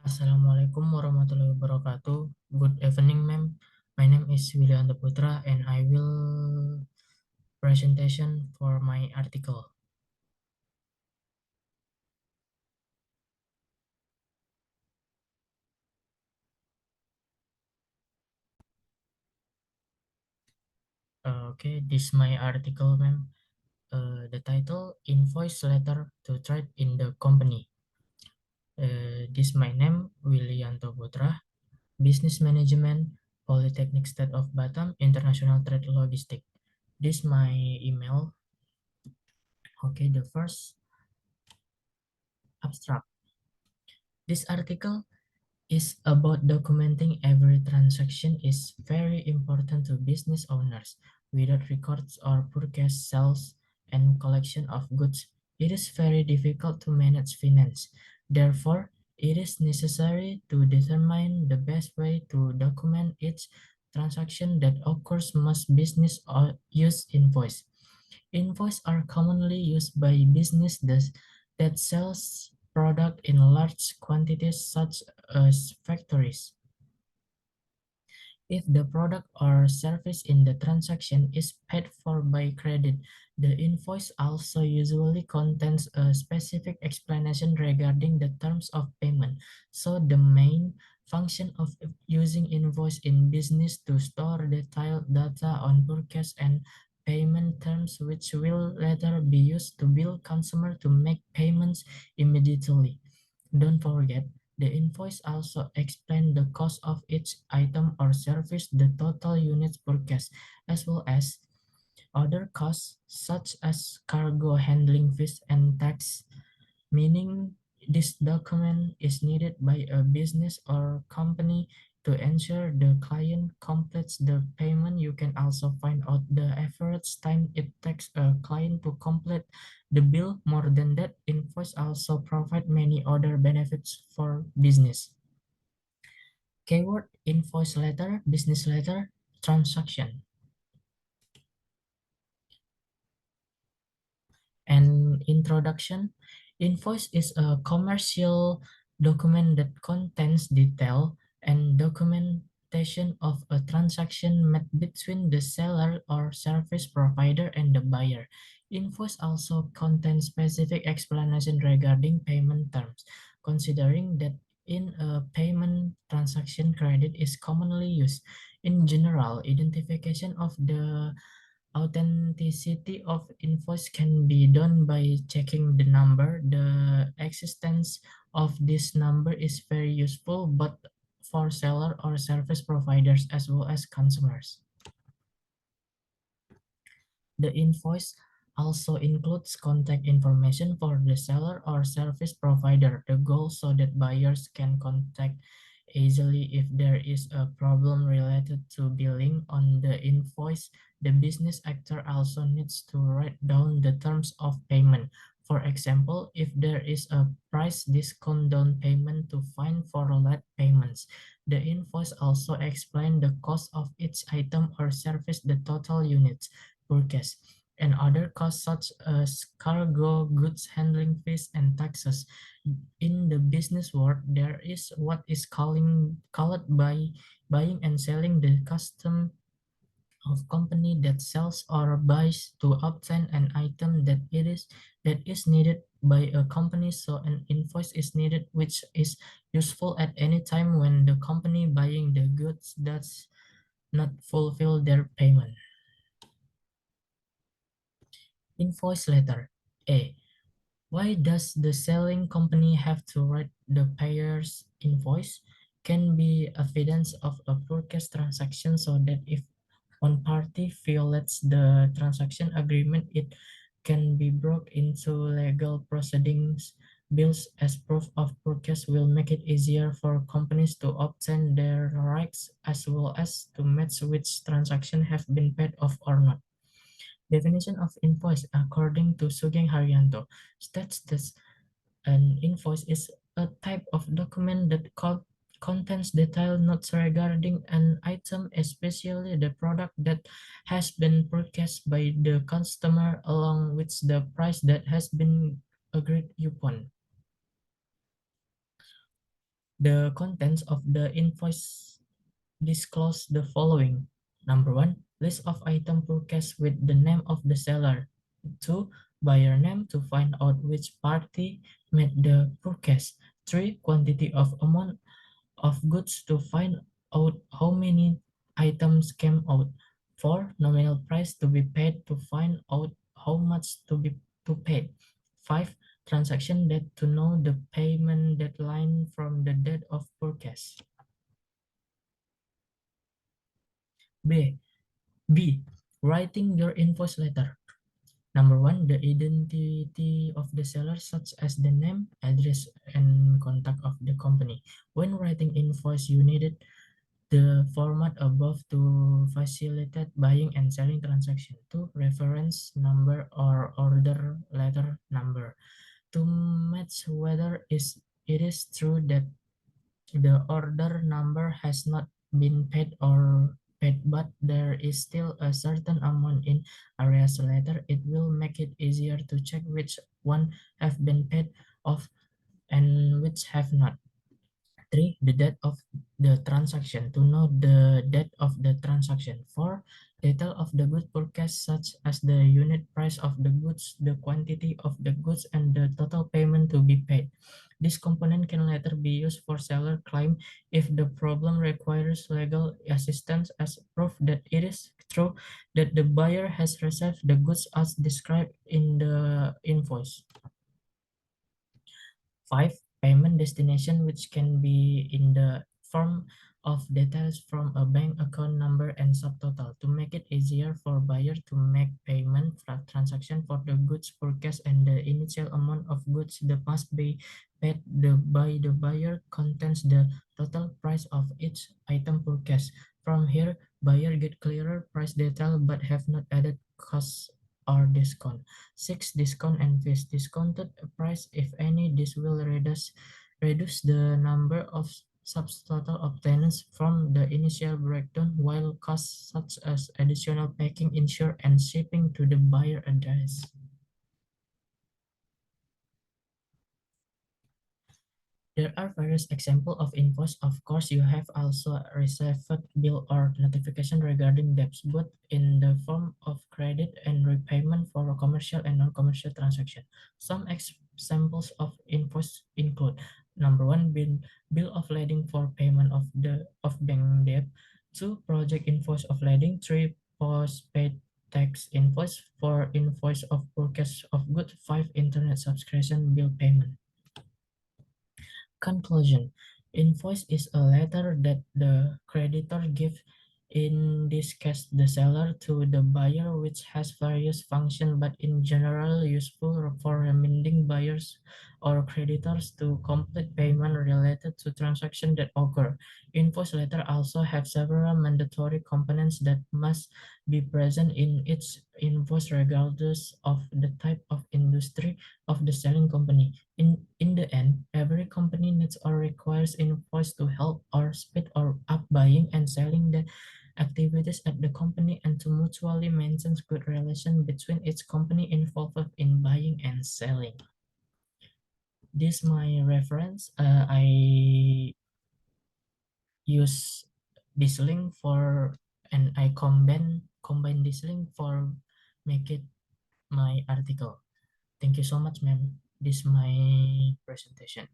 Assalamualaikum warahmatullahi wabarakatuh. Good evening, ma'am. My name is William Putra, and I will presentation for my article. Okay, this my article, ma'am. The title: Invoice Letter to Trade in the Company. This my name, Willianto Putra, Business Management, Polytechnic State of Batam, International Trade Logistic. This my email. Okay, the first abstract. This article is about documenting every transaction is very important to business owners. Without records or purchase, sales, and collection of goods, it is very difficult to manage finance. Therefore, it is necessary to determine the best way to document each transaction that occurs. Most business or use invoice. Invoices are commonly used by businesses that sells product in large quantities such as factories. If the product or service in the transaction is paid for by credit, the invoice also usually contains a specific explanation regarding the terms of payment. So the main function of using invoice in business to store detailed data on purchase and payment terms, which will later be used to bill consumer to make payments immediately. Don't forget, the invoice also explains the cost of each item or service, the total units purchased, as well as other costs such as cargo handling fees and tax, meaning this document is needed by a business or company to ensure the client completes the payment. You can also find out the average time it takes a client to complete the bill. More than that, invoice also provide many other benefits for business. Keyword: invoice letter, business letter, transaction. And introduction. Invoice is a commercial document that contains detail and documentation of a transaction made between the seller or service provider and the buyer. Invoice also contains specific explanation regarding payment terms, considering that in a payment transaction credit is commonly used. In general, identification of the authenticity of invoice can be done by checking the number. The existence of this number is very useful both for seller or service providers as well as consumers. The invoice also includes contact information for the seller or service provider. The goal so that buyers can contact easily if there is a problem related to billing. On the invoice, the business actor also needs to write down the terms of payment. For example, if there is a price discount down payment to fine for late payments, the invoice also explains the cost of each item or service, the total units purchased, and other costs such as cargo, goods handling fees, and taxes. In the business world, there is what is called by buying and selling. The custom of company that sells or buys to obtain an item that is needed by a company. So an invoice is needed, which is useful at any time when the company buying the goods does not fulfill their payment. Invoice letter. A. Why does the selling company have to write the payer's invoice? Can be evidence of a purchase transaction, so that if one party violates the transaction agreement, it can be brought into legal proceedings. Bills as proof of purchase will make it easier for companies to obtain their rights as well as to match which transaction have been paid off or not. Definition of invoice according to Sugeng Haryanto states that an invoice is a type of document that contains detailed notes regarding an item, especially the product that has been purchased by the customer, along with the price that has been agreed upon. The contents of the invoice disclose the following. Number one, list of item purchased with the name of the seller. Two, buyer name to find out which party made the purchase. Three, quantity of amount of goods to find out how many items came out. Four, nominal price to be paid to find out how much to pay. Five, transaction date to know the payment deadline from the date of purchase. B. B. Writing your invoice letter. Number one, the identity of the seller, such as the name, address, and contact of the company. When writing invoice, you needed the format above to facilitate buying and selling transaction. Two, reference number or order letter number to match whether it is true that the order number has not been paid or paid, but there is still a certain amount in arrears later. It will make it easier to check which one have been paid off and which have not. Three, the date of the transaction. To know the date of the transaction. Four, detail of the good purchase such as the unit price of the goods, the quantity of the goods, and the total payment to be paid. This component can later be used for seller claim if the problem requires legal assistance as proof that it is true that the buyer has received the goods as described in the invoice. Five, payment destination, which can be in the form of details from a bank account number and subtotal to make it easier for buyer to make payment transaction for the goods purchased, and the initial amount of goods that must be paid by the buyer contains the total price of each item purchased. From here, buyer get clearer price detail but have not added costs or discount. Six, discount and fees. Discounted price, if any, this will reduce the number of subtotal obtained from the initial breakdown, while costs such as additional packing, insure, and shipping to the buyer address. There are various examples of invoice. Of course, you have also received bill or notification regarding debts, both in the form of credit and repayment for commercial and non-commercial transaction. Some examples of invoice include: number one, bill of lading for payment of bank debt. Two, project invoice of lading. Three, postpaid tax invoice. Four, invoice of purchase of goods. Five, internet subscription bill payment. Conclusion: invoice is a letter that the creditor gives, in this case the seller, to the buyer, which has various functions but in general useful for reminding buyers or creditors to complete payment related to transactions that occur. Invoice letter also have several mandatory components that must be present in each invoice regardless of the type of industry of the selling company. In the end, every company needs or requires invoice to help or speed or up buying and selling the activities at the company, and to mutually maintain good relation between each company involved in buying and selling. This my reference. I use this link for, and I combine this link for make it my article. Thank you so much, ma'am. This is my presentation.